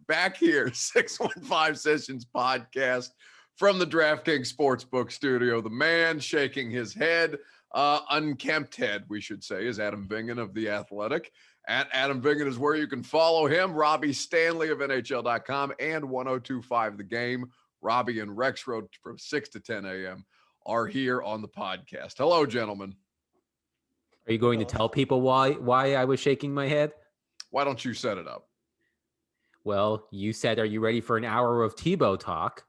Back here, 615 Sessions podcast from the DraftKings Sportsbook studio. The man shaking his head, unkempt head, we should say, is Adam Vingan of The Athletic. At Adam Vingan is where you can follow him. Robby Stanley of NHL.com and 1025 The Game. Robby and Rexroad from 6 to 10 a.m. are here on the podcast. Hello, gentlemen. Are you going to tell people why I was shaking my head? Why don't you set it up? Well, you said, are you ready for an hour of Tebow talk?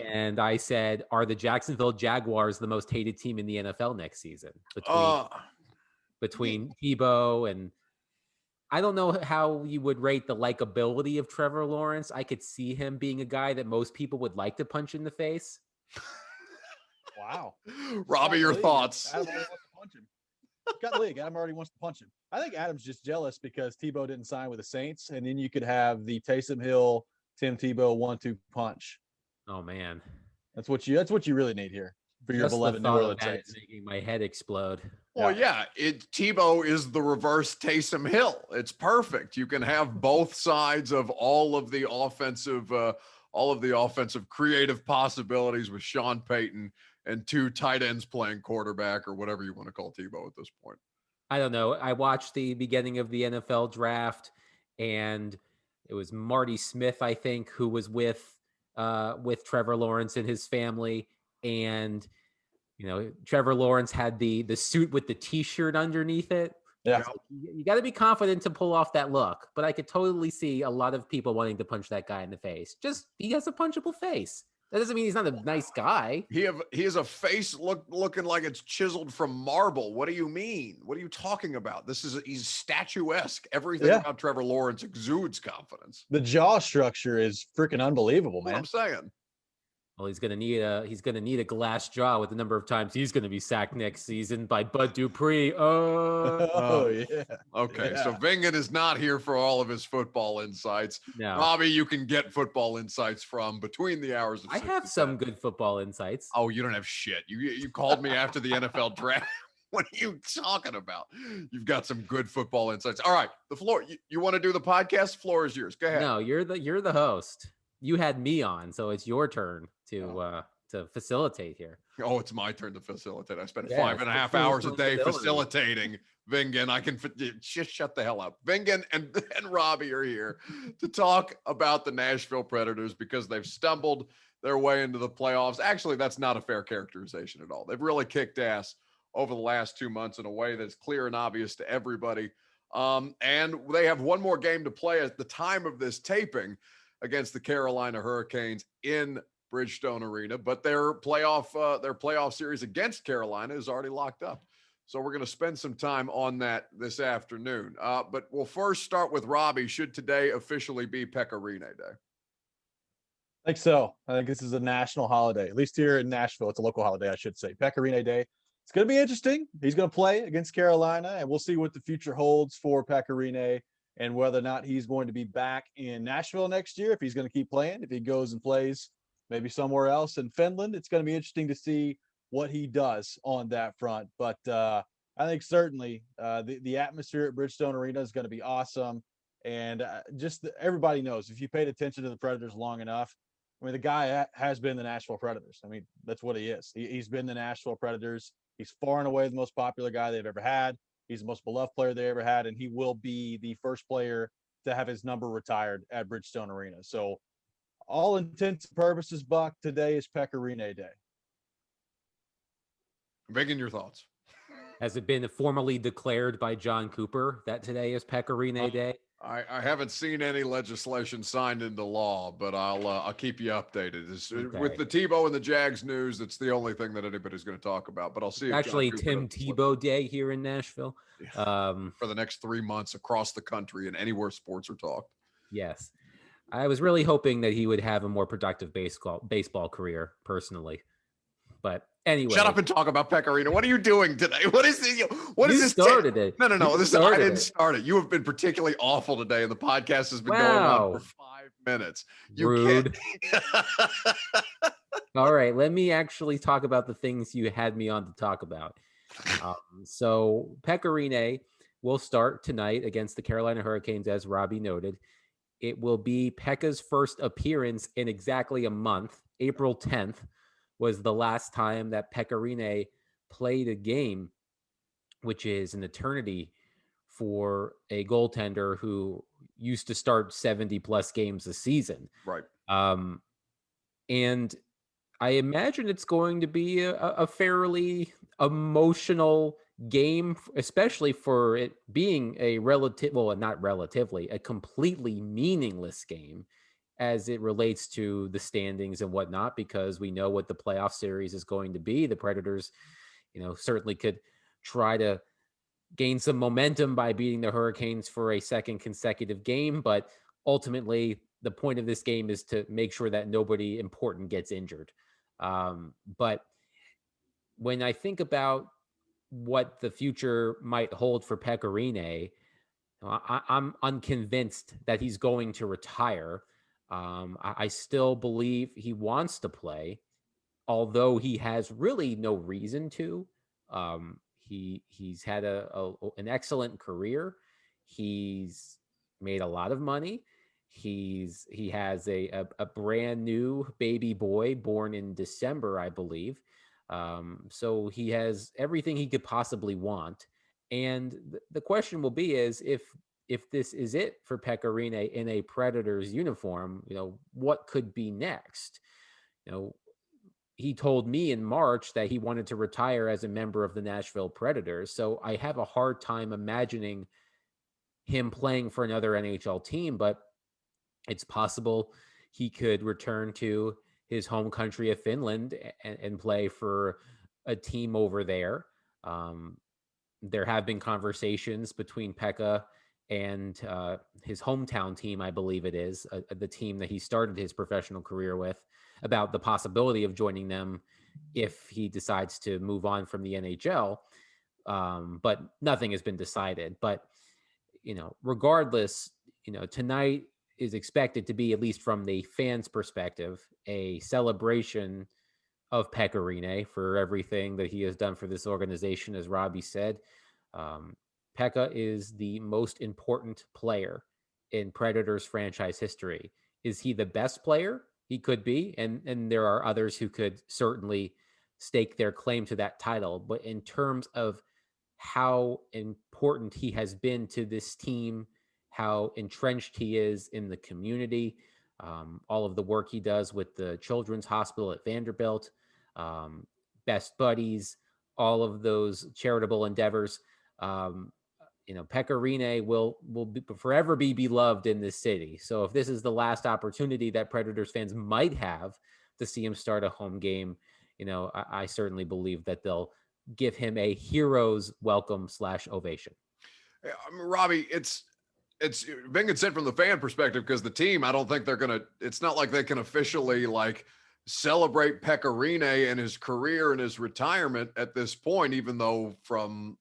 And I said, are the Jacksonville Jaguars the most hated team in the NFL next season? Between Tebow and I don't know how you would rate the likability of Trevor Lawrence. I could see him being a guy that most people would like to punch in the face. Wow. Robby, your thoughts? Adam already wants to punch him. Got the league. Adam already wants to punch him. I think Adam's just jealous because Tebow didn't sign with the Saints, and then you could have the Taysom Hill, Tim Tebow 1-2 punch. Oh man, that's what you really need here for your beloved New Orleans Saints. Making my head explode. Well, yeah, Tebow is the reverse Taysom Hill. It's perfect. You can have both sides of all of the offensive creative possibilities with Sean Payton and two tight ends playing quarterback or whatever you want to call Tebow at this point. I don't know. I watched the beginning of the NFL draft, and it was Marty Smith, I think, who was with Trevor Lawrence and his family. And, you know, Trevor Lawrence had the suit with the T-shirt underneath it. Yeah. You got to be confident to pull off that look. But I could totally see a lot of people wanting to punch that guy in the face. Just, he has a punchable face. That doesn't mean he's not a nice guy. He has a face looking like it's chiseled from marble. What do you mean? What are you talking about? He's statuesque. Everything about Trevor Lawrence exudes confidence. The jaw structure is freaking unbelievable, man. That's what I'm saying. Well, he's gonna need a glass jaw with the number of times he's gonna be sacked next season by Bud Dupree. Oh yeah. Okay, yeah. So Vingan is not here for all of his football insights. No. Robby, you can get football insights from between the hours of 6 I have to some 10. Good football insights. Oh, you don't have shit. You called me after the NFL draft. What are you talking about? You've got some good football insights. All right, the floor. You want to do the podcast? The floor is yours. Go ahead. No, you're the host. You had me on, so it's your turn to facilitate here. Oh, it's my turn to facilitate. I spent 5.5 hours a day facilitating. Vingan, I can just shut the hell up. Vingan and Robby are here to talk about the Nashville Predators because they've stumbled their way into the playoffs. Actually, that's not a fair characterization at all. They've really kicked ass over the last 2 months in a way that's clear and obvious to everybody. And they have one more game to play at the time of this taping against the Carolina Hurricanes in Bridgestone Arena, but their playoff series against Carolina is already locked up. So we're going to spend some time on that this afternoon. But we'll first start with Robby. Should today officially be Pekka Rinne Day? I think so. I think this is a national holiday. At least here in Nashville, it's a local holiday, I should say. Pekka Rinne Day. It's going to be interesting. He's going to play against Carolina, and we'll see what the future holds for Pekka Rinne and whether or not he's going to be back in Nashville next year, if he's going to keep playing, if he goes and plays maybe somewhere else in Finland. It's going to be interesting to see what he does on that front. But I think certainly the atmosphere at Bridgestone Arena is going to be awesome. And everybody knows, if you paid attention to the Predators long enough, I mean, the guy has been the Nashville Predators. I mean, that's what he is. He's been the Nashville Predators. He's far and away the most popular guy they've ever had. He's the most beloved player they ever had, and he will be the first player to have his number retired at Bridgestone Arena. So all intents and purposes, Buck, today is Pekka Rinne Day. Vingan, your thoughts? Has it been formally declared by John Cooper that today is Pekka Rinne Day? I haven't seen any legislation signed into law, but I'll keep you updated. Okay. With the Tebow and the Jags news, it's the only thing that anybody's going to talk about. But I'll see. Actually, Tim Tebow Day here in Nashville for the next 3 months across the country and anywhere sports are talked. Yes, I was really hoping that he would have a more productive baseball career, personally. But anyway, shut up and talk about Pekka Rinne. What are you doing today? What is this? What is this? Started it. No. I didn't start it. You have been particularly awful today, and the podcast has been going on for 5 minutes. You Rude. All right, let me actually talk about the things you had me on to talk about. So Pekka Rinne will start tonight against the Carolina Hurricanes, as Robby noted. it will be Pekka's first appearance in exactly a month. April 10th was the last time that Pekka Rinne played a game, which is an eternity for a goaltender who used to start 70 plus games a season. Right. And I imagine it's going to be a fairly emotional game, especially for it being a a completely meaningless game as it relates to the standings and whatnot, because we know what the playoff series is going to be. The Predators, certainly could try to gain some momentum by beating the Hurricanes for a second consecutive game, but ultimately the point of this game is to make sure that nobody important gets injured. But when I think about what the future might hold for Pekka Rinne, I'm unconvinced that he's going to retire. I still believe he wants to play, although he has really no reason to. He's had an excellent career. He's made a lot of money. He has a brand new baby boy born in December, I believe. So he has everything he could possibly want. And the question will be is if this is it for Pekka Rinne in a Predators uniform, what could be next? He told me in March that he wanted to retire as a member of the Nashville Predators. So I have a hard time imagining him playing for another NHL team, but it's possible he could return to his home country of Finland and play for a team over there. There have been conversations between Pekka and his hometown team, I believe it is, the team that he started his professional career with, about the possibility of joining them if he decides to move on from the NHL. But nothing has been decided. But, regardless, tonight is expected to be, at least from the fans' perspective, a celebration of Pekka Rinne for everything that he has done for this organization, as Robby said. Pekka is the most important player in Predators franchise history. Is he the best player? He could be, and there are others who could certainly stake their claim to that title. But in terms of how important he has been to this team, how entrenched he is in the community, all of the work he does with the Children's Hospital at Vanderbilt, Best Buddies, all of those charitable endeavors. Pekka Rinne will forever be beloved in this city. So if this is the last opportunity that Predators fans might have to see him start a home game, I certainly believe that they'll give him a hero's welcome / ovation. Robby, it's Vingan said from the fan perspective, because the team, I don't think it's not like they can officially celebrate Pekka Rinne and his career and his retirement at this point, even though from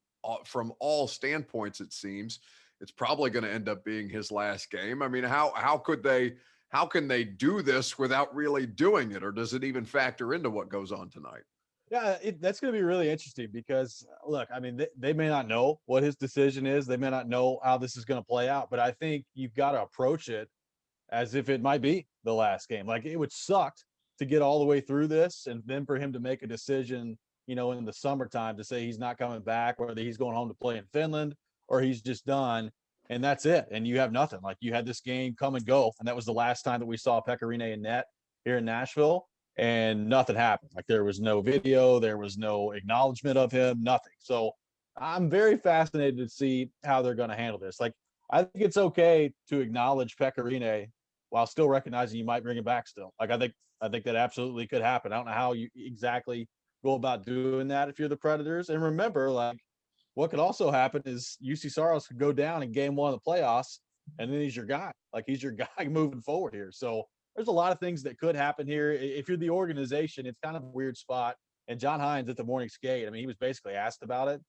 all standpoints, it seems it's probably going to end up being his last game. I mean, how can they do this without really doing it? Or does it even factor into what goes on tonight? Yeah, that's going to be really interesting because, look, I mean, they may not know what his decision is. They may not know how this is going to play out, but I think you've got to approach it as if it might be the last game. Like, it would suck to get all the way through this and then for him to make a decision, in the summertime to say he's not coming back, whether he's going home to play in Finland or he's just done. And that's it. And you have nothing. Like, you had this game come and go. And that was the last time that we saw Pekka Rinne in net here in Nashville. And nothing happened. Like, there was no video, there was no acknowledgement of him, nothing. So I'm very fascinated to see how they're going to handle this. Like, I think it's okay to acknowledge Pekka Rinne while still recognizing you might bring him back still. Like, I think that absolutely could happen. I don't know how you exactly go about doing that if you're the Predators. And remember, like, what could also happen is UC Saros could go down in game one of the playoffs, and then he's your guy. Like, he's your guy moving forward here. So there's a lot of things that could happen here. If you're the organization, it's kind of a weird spot. And John Hines at the morning skate, I mean, he was basically asked about it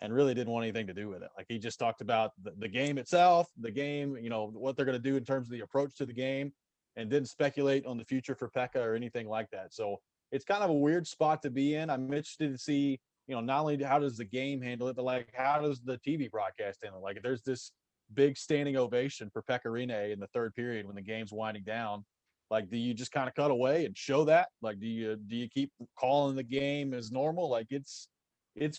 and really didn't want anything to do with it. Like, he just talked about the game itself, the game, what they're going to do in terms of the approach to the game, and didn't speculate on the future for Pekka or anything like that. So it's kind of a weird spot to be in. I'm interested to see, not only how does the game handle it, but like, how does the TV broadcast handle it? Like, there's this big standing ovation for Pekka Rinne in the third period when the game's winding down. Like, do you just kind of cut away and show that? Like, do you keep calling the game as normal? Like, it's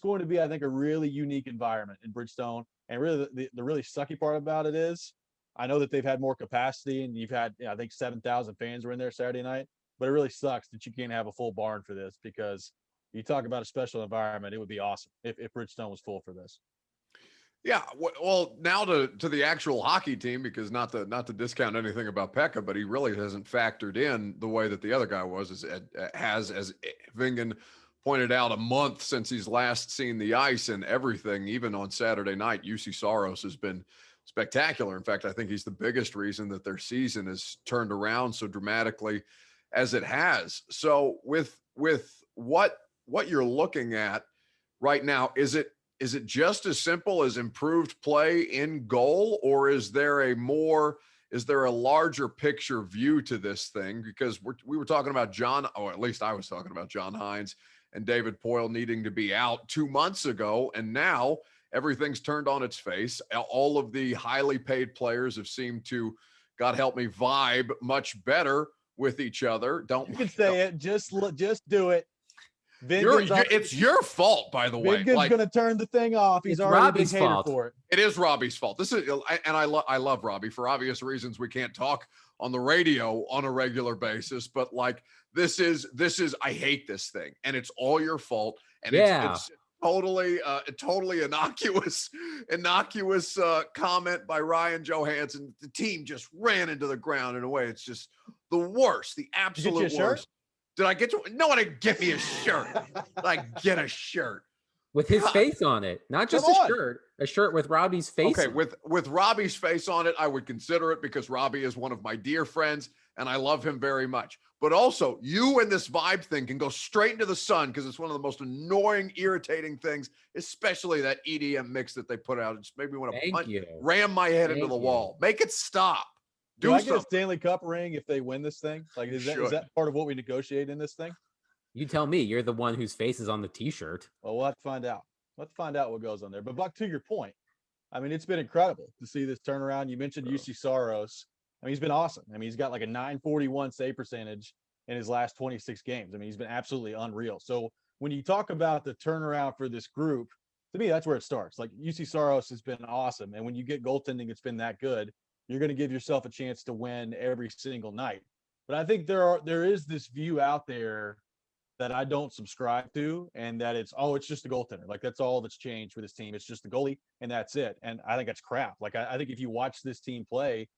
going to be, I think, a really unique environment in Bridgestone. And really, the really sucky part about it is, I know that they've had more capacity, and you've had, I think 7,000 fans were in there Saturday night, but it really sucks that you can't have a full barn for this, because you talk about a special environment. It would be awesome if Bridgestone was full for this. Yeah, well, now to the actual hockey team, because not to discount anything about Pekka, but he really hasn't factored in the way that the other guy as Vingan pointed out, a month since he's last seen the ice and everything. Even on Saturday night, UC Saros has been spectacular. In fact, I think he's the biggest reason that their season has turned around so dramatically as it has. So with what you're looking at right now, is it just as simple as improved play in goal, or is there a larger picture view to this thing? Because we were talking about or at least I was talking about John Hines and David Poile needing to be out 2 months ago, and now everything's turned on its face. All of the highly paid players have seemed to, God help me, vibe much better with each other. You can say it. Just do it. It's your fault, by the way. Vingan's going to turn the thing off. He's already Robbie's a big hater fault. for it. It is Robbie's fault. I love Robby for obvious reasons. We can't talk on the radio on a regular basis, but like this is I hate this thing, and it's all your fault. And it's totally innocuous comment by Ryan Johansson. The team just ran into the ground in a way. It's just the worst, the absolute worst. Did I get to? No one didn't get me a shirt. I get a shirt with his face on it, not just a shirt with Robbie's face. Okay, with Robbie's face on it, I would consider it, because Robby is one of my dear friends and I love him very much. But also, you and this vibe thing can go straight into the sun, because it's one of the most annoying, irritating things, especially that EDM mix that they put out. It just made me want to ram my head into the wall. Make it stop. Do I get a Stanley Cup ring if they win this thing? Like, is that part of what we negotiate in this thing? You tell me. You're the one whose face is on the T-shirt. Well, we'll have to find out. Let's find out what goes on there. But Buck, to your point, I mean, it's been incredible to see this turnaround. You mentioned UC Saros. I mean, he's been awesome. I mean, he's got like a .941 save percentage in his last 26 games. I mean, he's been absolutely unreal. So when you talk about the turnaround for this group, to me, that's where it starts. Like, UC Saros has been awesome. And when you get goaltending that's been that good, you're going to give yourself a chance to win every single night. But I think there is this view out there that I don't subscribe to, and that it's just the goaltender. Like, that's all that's changed for this team. It's just the goalie, and that's it. And I think that's crap. Like, I think if you watch this team play,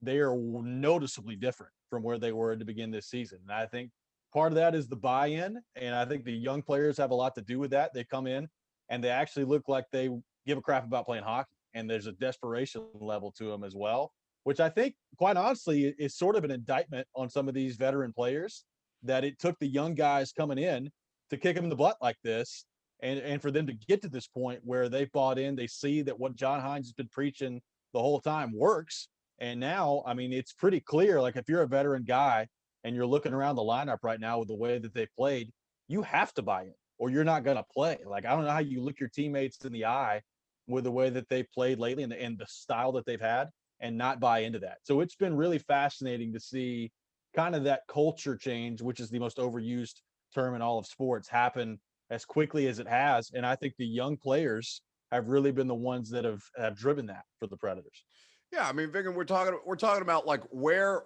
they are noticeably different from where they were to begin this season. And I think part of that is the buy-in, and I think the young players have a lot to do with that. They come in, and they actually look like they give a crap about playing hockey, and there's a desperation level to them as well, which I think, quite honestly, is sort of an indictment on some of these veteran players, that it took the young guys coming in to kick them in the butt like this, and for them to get to this point where they've bought in. They see that what John Hines has been preaching the whole time works. And now, I mean, it's pretty clear, like, if you're a veteran guy and you're looking around the lineup right now with the way that they played, you have to buy in, or you're not going to play. Like, I don't know how you look your teammates in the eye with the way that they played lately and the style that they've had, and not buy into that. So it's been really fascinating to see kind of that culture change, which is the most overused term in all of sports, happen as quickly as it has. And I think the young players have really been the ones that have driven that for the Predators. Yeah, I mean, Vingan, we're talking about like where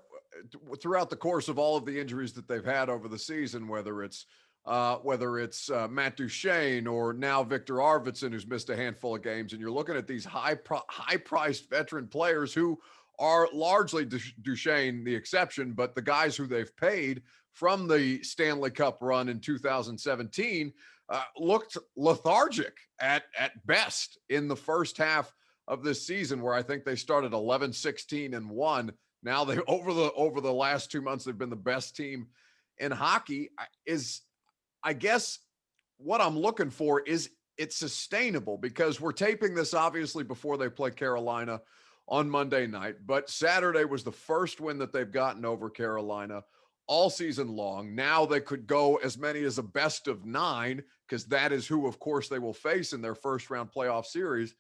throughout the course of all of the injuries that they've had over the season, whether it's Matt Duchene or now Victor Arvidsson, who's missed a handful of games, and you're looking at these high-priced veteran players who are largely, Duchene the exception, but the guys who they've paid from the Stanley Cup run in 2017 looked lethargic at best in the first half of this season, where I think they started 11-16-1. Now they over the last 2 months, they've been the best team in hockey. I guess what I'm looking for is it's sustainable, because we're taping this obviously before they play Carolina on Monday night, but Saturday was the first win that they've gotten over Carolina all season long. Now they could go as many as a best of 9, because that is who, of course, they will face in their first round playoff series.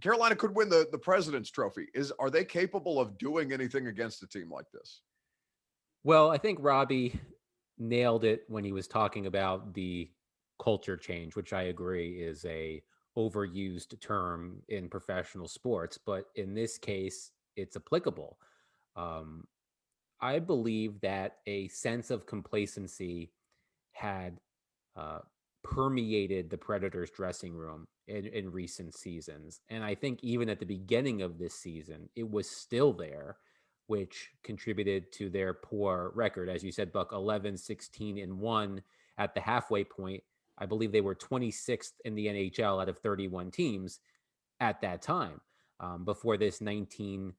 Carolina could win the President's Trophy. Are they capable of doing anything against a team like this? Well, I think Robby nailed it when he was talking about the culture change, which I agree is a overused term in professional sports, but in this case, it's applicable. Um, I believe that a sense of complacency had uh, permeated the Predators dressing room in recent seasons. And I think even at the beginning of this season, it was still there, which contributed to their poor record. As you said, Buck, 11, 16, and 1 at the halfway point. I believe they were 26th in the NHL out of 31 teams at that time, before this 19-7-1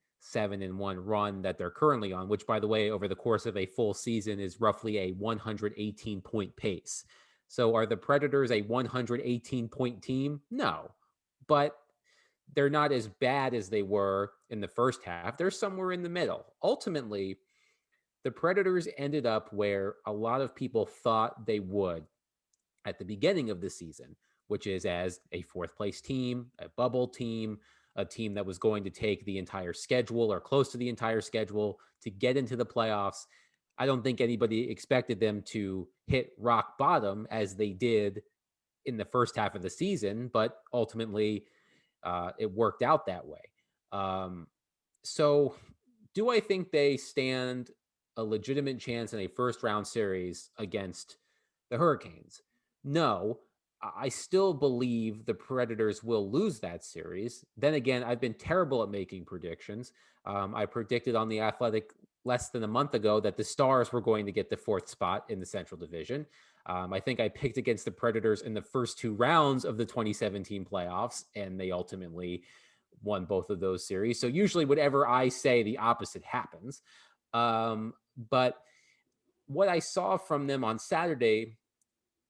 run that they're currently on, which, by the way, over the course of a full season is roughly a 118 point pace. So are the Predators a 118 point team? No, but they're not as bad as they were in the first half. They're somewhere in the middle. Ultimately, the Predators ended up where a lot of people thought they would at the beginning of the season, which is as a fourth place team, a bubble team, a team that was going to take the entire schedule or close to the entire schedule to get into the playoffs. I don't think anybody expected them to hit rock bottom as they did in the first half of the season, but ultimately it worked out that way. So do I think they stand a legitimate chance in a first round series against the Hurricanes? No, I still believe the Predators will lose that series. Then again, I've been terrible at making predictions. I predicted on The Athletic less than a month ago that the Stars were going to get the fourth spot in the Central Division. I think I picked against the Predators in the first two rounds of the 2017 playoffs, and they ultimately won both of those series. So usually whatever I say, the opposite happens. But what I saw from them on Saturday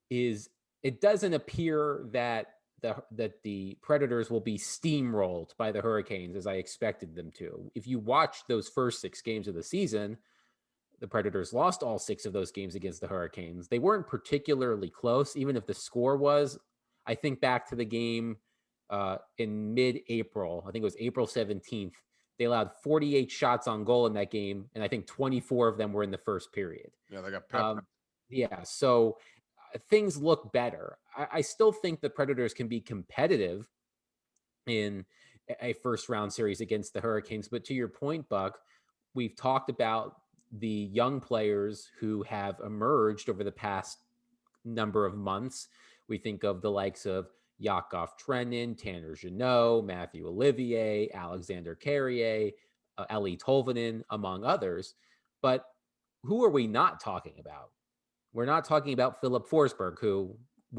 is it doesn't appear that the Predators will be steamrolled by the Hurricanes as I expected them to. If you watch those first 6 games of the season, the Predators lost all 6 of those games against the Hurricanes. They weren't particularly close, even if the score was. I think back to the game in mid-April. I think it was April 17th. They allowed 48 shots on goal in that game, and I think 24 of them were in the first period. Yeah, they got peppered. Yeah, so things look better. I still think the Predators can be competitive in a first round series against the Hurricanes. But to your point, Buck, we've talked about the young players who have emerged over the past number of months. We think of the likes of Yakov Trenin, Tanner Jeannot, Matthew Olivier, Alexander Carrier, Eli Tolvanen, among others. But who are we not talking about? We're not talking about Philip Forsberg, who,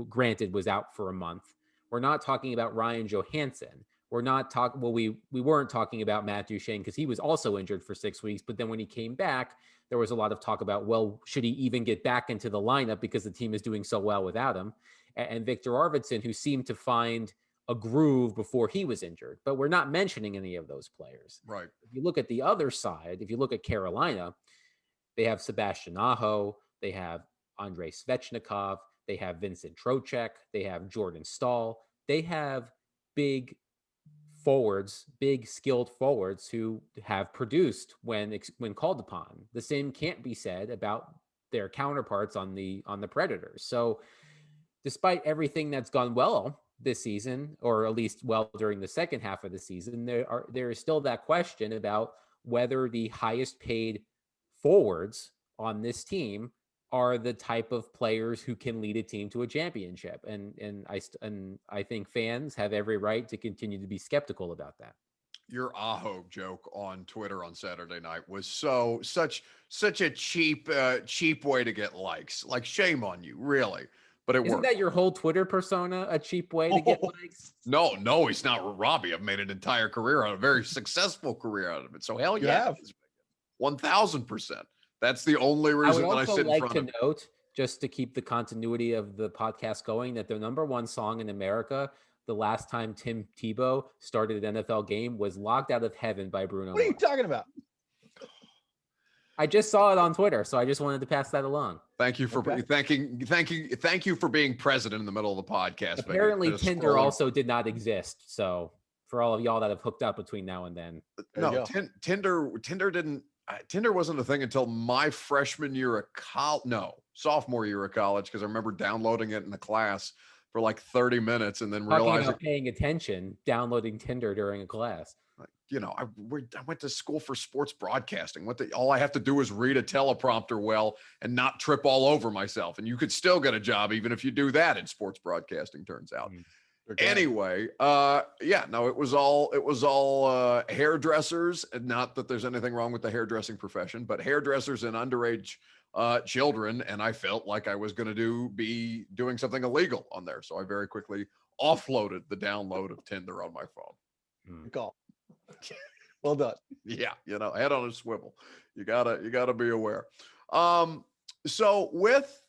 granted, was out for a month. We're not talking about Ryan Johansson. We're not talking. Well, we weren't talking about Matt Duchene because he was also injured for 6 weeks. But then when he came back, there was a lot of talk about, well, should he even get back into the lineup because the team is doing so well without him? And Victor Arvidsson, who seemed to find a groove before he was injured. But we're not mentioning any of those players. Right. If you look at the other side, if you look at Carolina, they have Sebastian Aho, they have Andrei Svechnikov, they have Vincent Trocheck, they have Jordan Stahl, they have big forwards, big skilled forwards who have produced when called upon. The same can't be said about their counterparts on the Predators. So despite everything that's gone well this season, or at least well during the second half of the season, there is still that question about whether the highest paid forwards on this team are the type of players who can lead a team to a championship. And I think fans have every right to continue to be skeptical about that. Your Aho joke on Twitter on Saturday night was such a cheap way to get likes. Like, shame on you, really. But Isn't that your whole Twitter persona, a cheap way to get likes? No, he's not Robby. I've made an entire career out of a very successful career out of it. So hell yeah. 1000%. That's the only reason that I sit in front of. I would also like to note, just to keep the continuity of the podcast going, that the number one song in America, the last time Tim Tebow started an NFL game, was "Locked Out of Heaven" by Bruno What are you talking about? I just saw it on Twitter, so I just wanted to pass that along. Thank you for thank you for being president in the middle of the podcast. Apparently, Tinder also did not exist, so for all of y'all that have hooked up between now and then. No, Tinder didn't. Tinder wasn't a thing until my freshman year of college. No, sophomore year of college, because I remember downloading it in the class for like 30 minutes and then realizing paying attention, downloading Tinder during a class. You know, I went to school for sports broadcasting. All I have to do is read a teleprompter well and not trip all over myself. And you could still get a job even if you do that in sports broadcasting, turns out. Okay. Anyway, it was all hairdressers, and not that there's anything wrong with the hairdressing profession, but hairdressers and underage children. And I felt like I was going to be doing something illegal on there. So I very quickly offloaded the download of Tinder on my phone. Good call. Well done. Yeah, head on a swivel. You gotta be aware. So with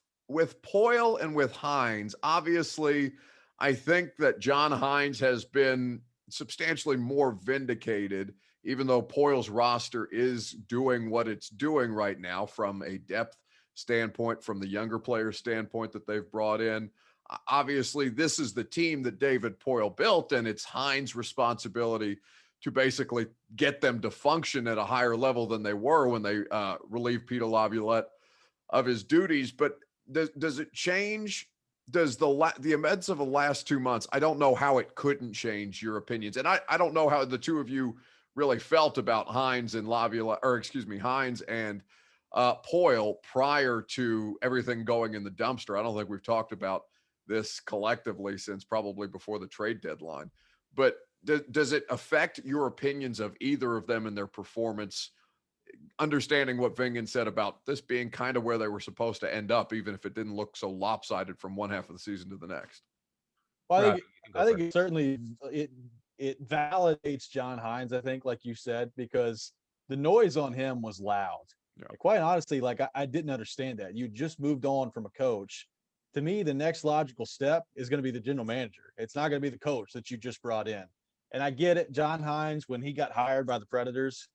Poile and with Hines, obviously, I think that John Hines has been substantially more vindicated, even though Poile's roster is doing what it's doing right now from a depth standpoint, from the younger player standpoint that they've brought in. Obviously, this is the team that David Poile built, and it's Hines' responsibility to basically get them to function at a higher level than they were when they relieved Peter Laviolette of his duties. But does it change? Does the events of the last 2 months, I don't know how it couldn't change your opinions. And I don't know how the two of you really felt about Hines and Hines and Poile prior to everything going in the dumpster. I don't think we've talked about this collectively since probably before the trade deadline. But does it affect your opinions of either of them and their performance, understanding what Vingan said about this being kind of where they were supposed to end up, even if it didn't look so lopsided from one half of the season to the next? Well, I think it certainly it validates John Hines, I think, like you said, because the noise on him was loud. Yeah. Quite honestly, like I didn't understand that. You just moved on from a coach. To me, the next logical step is going to be the general manager. It's not going to be the coach that you just brought in. And I get it. John Hines, when he got hired by the Predators,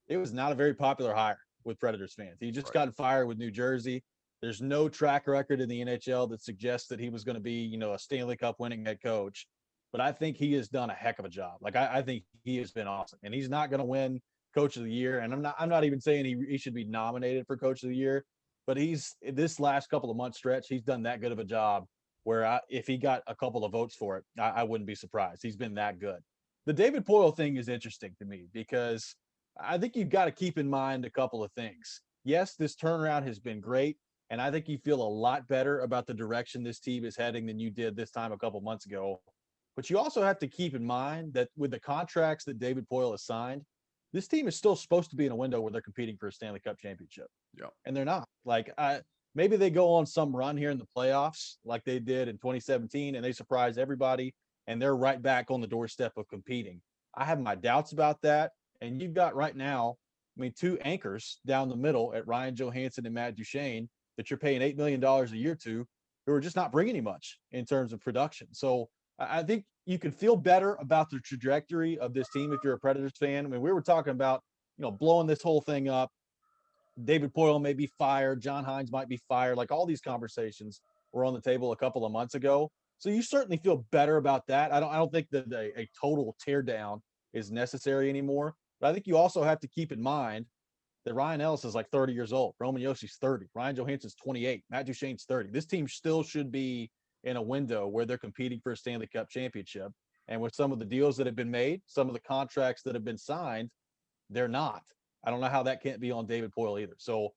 it was not a very popular hire with Predators fans. He just got fired with New Jersey. There's no track record in the NHL that suggests that he was going to be, a Stanley Cup winning head coach. But I think he has done a heck of a job. Like I think he has been awesome. And he's not going to win Coach of the Year. And I'm not even saying he should be nominated for Coach of the Year. But this last couple of months stretch, he's done that good of a job where if he got a couple of votes for it, I wouldn't be surprised. He's been that good. The David Poile thing is interesting to me because I think you've got to keep in mind a couple of things. Yes, this turnaround has been great, and I think you feel a lot better about the direction this team is heading than you did this time a couple months ago. But you also have to keep in mind that with the contracts that David Poile has signed, this team is still supposed to be in a window where they're competing for a Stanley Cup championship. Yeah. And they're not. Like, maybe they go on some run here in the playoffs like they did in 2017, and they surprise everybody, and they're right back on the doorstep of competing. I have my doubts about that. And you've got right now, two anchors down the middle at Ryan Johansson and Matt Duchene that you're paying $8 million a year to, who are just not bringing you much in terms of production. So I think you can feel better about the trajectory of this team if you're a Predators fan. I mean, we were talking about, blowing this whole thing up. David Poile may be fired. John Hines might be fired. Like all these conversations were on the table a couple of months ago. So you certainly feel better about that. I don't think that a total teardown is necessary anymore. But I think you also have to keep in mind that Ryan Ellis is like 30 years old. Roman Yoshi's 30. Ryan Johansson's 28. Matt Duchene's 30. This team still should be in a window where they're competing for a Stanley Cup championship. And with some of the deals that have been made, some of the contracts that have been signed, they're not. I don't know how that can't be on David Poile either. So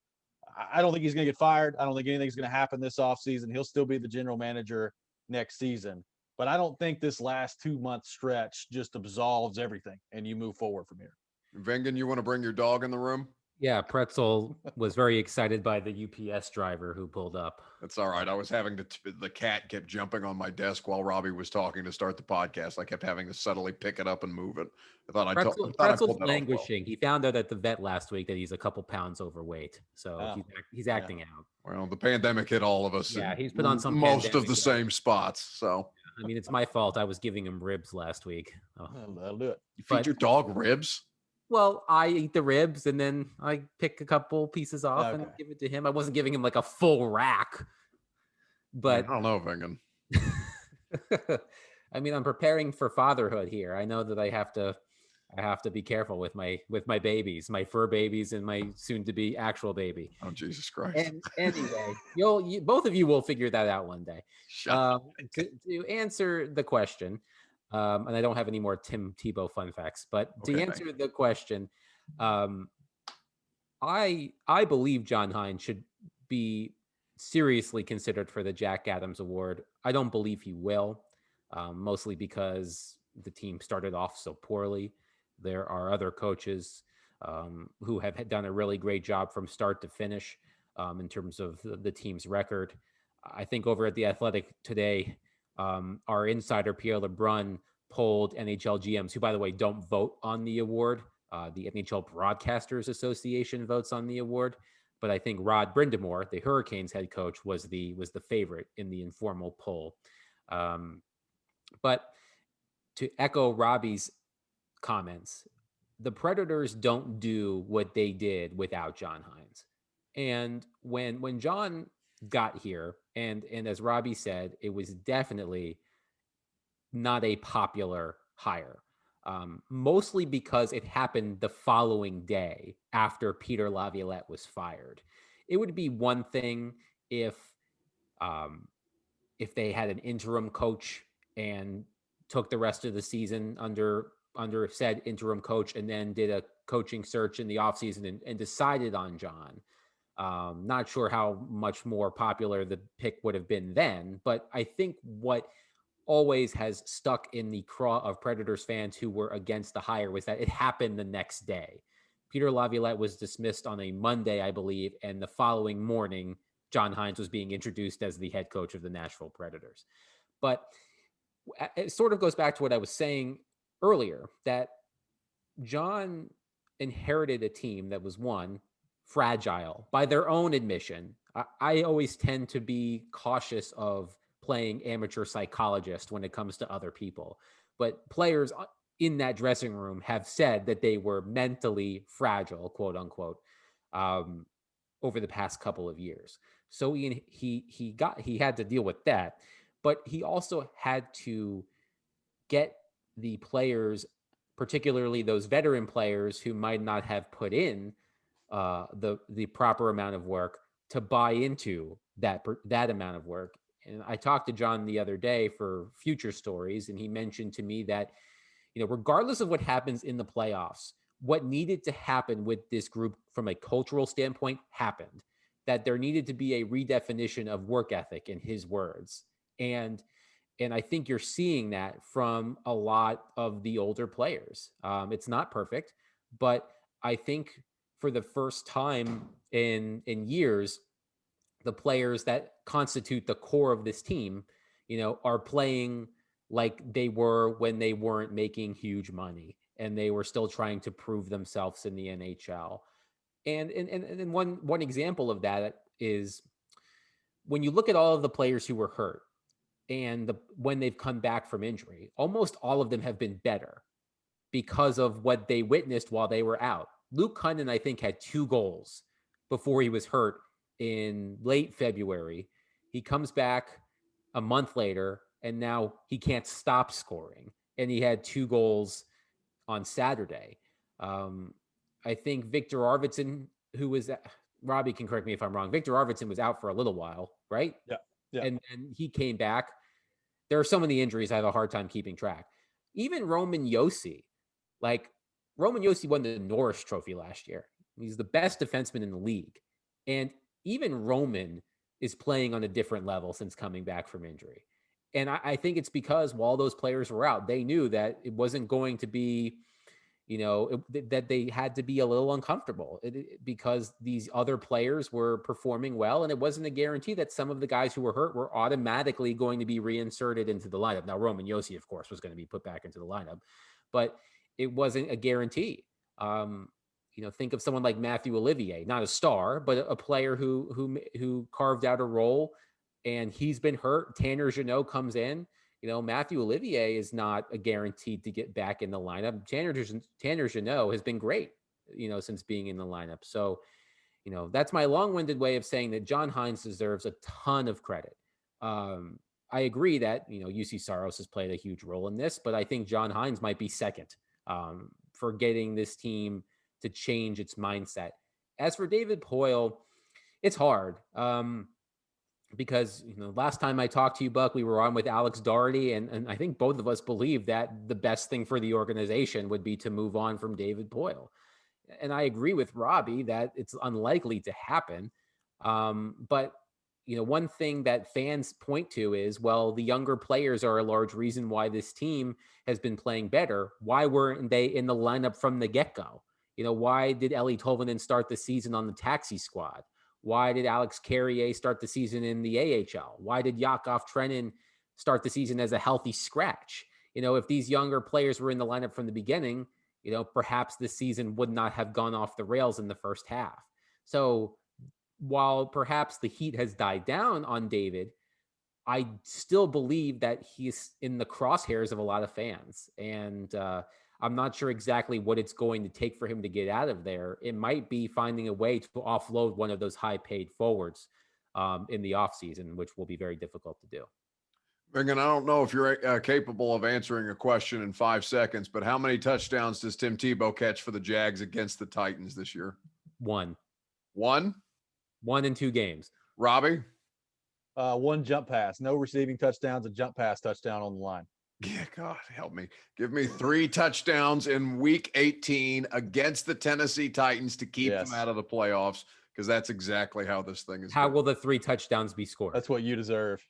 I don't think he's going to get fired. I don't think anything's going to happen this offseason. He'll still be the general manager next season. But I don't think this last 2-month stretch just absolves everything and you move forward from here. Vingan, you want to bring your dog in the room? Yeah, Pretzel was very excited by the UPS driver who pulled up. That's all right. I was having the cat kept jumping on my desk while Robby was talking to start the podcast. I kept having to subtly pick it up and move it. I thought Pretzel's languishing. He found out at the vet last week that he's a couple pounds overweight, so he's acting out. Well, the pandemic hit all of us. Yeah, he's put on some most of the same spots. So I mean, it's my fault. I was giving him ribs last week. That'll do it. You feed your dog ribs? Well, I eat the ribs and then I pick a couple pieces off and give it to him. I wasn't giving him like a full rack, but I don't know, Vingan. I mean, I'm preparing for fatherhood here. I know that I have to be careful with my babies, my fur babies, and my soon-to-be actual baby. Oh, Jesus Christ! And anyway, both of you will figure that out one day. To answer the question, and I don't have any more Tim Tebow fun facts, but to answer the question, I believe John Hines should be seriously considered for the Jack Adams Award. I don't believe he will, mostly because the team started off so poorly. There are other coaches who have done a really great job from start to finish in terms of the team's record. I think over at The Athletic today, our insider Pierre LeBrun polled NHL GMs, who, by the way, don't vote on the award. The NHL Broadcasters Association votes on the award, but I think Rod Brindamore, the Hurricanes head coach, was the favorite in the informal poll. But to echo Robbie's comments, the Predators don't do what they did without John Hines. And when John got here, and as Robbie said, it was definitely not a popular hire. Mostly because it happened the following day after Peter Laviolette was fired. It would be one thing if they had an interim coach and took the rest of the season under said interim coach and then did a coaching search in the offseason and decided on John. Not sure how much more popular the pick would have been then, but I think what always has stuck in the craw of Predators fans who were against the hire was that it happened the next day. Peter Laviolette was dismissed on a Monday, I believe, and the following morning, John Hines was being introduced as the head coach of the Nashville Predators. But it sort of goes back to what I was saying earlier, that John inherited a team that was, one, fragile by their own admission. I always tend to be cautious of playing amateur psychologist when it comes to other people. But players in that dressing room have said that they were mentally fragile, quote unquote, over the past couple of years. So he had to deal with that, but he also had to get the players, particularly those veteran players who might not have put in the proper amount of work, to buy into that amount of work. And I talked to John the other day for future stories, and he mentioned to me that, regardless of what happens in the playoffs, what needed to happen with this group from a cultural standpoint happened, that there needed to be a redefinition of work ethic, in his words. And I think you're seeing that from a lot of the older players. It's not perfect, but I think for the first time in years, the players that constitute the core of this team, are playing like they were when they weren't making huge money and they were still trying to prove themselves in the NHL. And one example of that is when you look at all of the players who were hurt and when they've come back from injury, almost all of them have been better because of what they witnessed while they were out. Luke Cunnin, I think, had 2 goals before he was hurt in late February. He comes back a month later, and now he can't stop scoring. And he had 2 goals on Saturday. I think Victor Arvidsson, who was, Robbie can correct me if I'm wrong, Victor Arvidsson was out for a little while, right? Yeah. And he came back. There are so many injuries I have a hard time keeping track. Even Roman Josi, Roman Josi won the Norris Trophy last year. He's the best defenseman in the league. And even Roman is playing on a different level since coming back from injury. And I think it's because while those players were out, they knew that it wasn't going to be, that they had to be a little uncomfortable because these other players were performing well. And it wasn't a guarantee that some of the guys who were hurt were automatically going to be reinserted into the lineup. Now, Roman Josi, of course, was going to be put back into the lineup, but it wasn't a guarantee. Think of someone like Matthew Olivier, not a star, but a player who carved out a role, and he's been hurt. Tanner Jeannot comes in. Matthew Olivier is not a guaranteed to get back in the lineup. Tanner Jeannot has been great, since being in the lineup. So, that's my long-winded way of saying that John Hines deserves a ton of credit. I agree that, UC Saros has played a huge role in this, but I think John Hines might be second for getting this team to change its mindset. As for David Poile, it's hard because, last time I talked to you, Buck, we were on with Alex Doherty, and I think both of us believe that the best thing for the organization would be to move on from David Poile. And I agree with Robby that it's unlikely to happen. But one thing that fans point to is, well, the younger players are a large reason why this team has been playing better. Why weren't they in the lineup from the get-go? Why did Ellie Tolvanen start the season on the taxi squad? Why did Alex Carrier start the season in the AHL? Why did Yakov Trenin start the season as a healthy scratch? If these younger players were in the lineup from the beginning, perhaps this season would not have gone off the rails in the first half. So while perhaps the heat has died down on David, I still believe that he's in the crosshairs of a lot of fans. And I'm not sure exactly what it's going to take for him to get out of there. It might be finding a way to offload one of those high-paid forwards in the offseason, which will be very difficult to do. Vingan, I don't know if you're capable of answering a question in 5 seconds, but how many touchdowns does Tim Tebow catch for the Jags against the Titans this year? One. One? 1 in 2 games. Robby? 1 jump pass. No receiving touchdowns, a jump pass touchdown on the line. Yeah, God, help me. Give me 3 touchdowns in week 18 against the Tennessee Titans to keep them out of the playoffs, because that's exactly how this thing is. How will the 3 touchdowns be scored? That's what you deserve.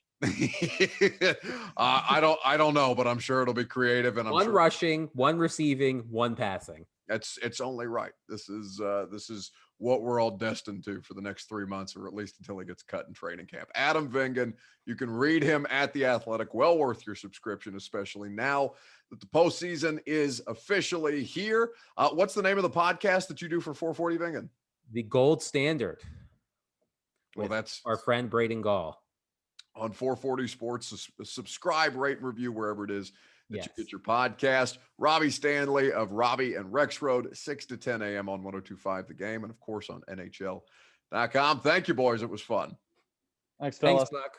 I don't know, but I'm sure it'll be creative. And 1 rushing, 1 receiving, 1 passing. It's only right. This is what we're all destined to for the next 3 months, or at least until he gets cut in training camp. Adam Vingan, you can read him at The Athletic. Well worth your subscription, especially now that the postseason is officially here. What's the name of the podcast that you do for 440 Vingan? The Gold Standard. Well, that's our friend Braden Gall on 440 Sports. Subscribe, rate, and review wherever it is that you get your podcast. Robby Stanley of Robby and Rex Road, 6 to 10 a.m. on 102.5 The Game, and of course on NHL.com. Thank you, boys. It was fun. Thanks, fellas. Thanks, Buck.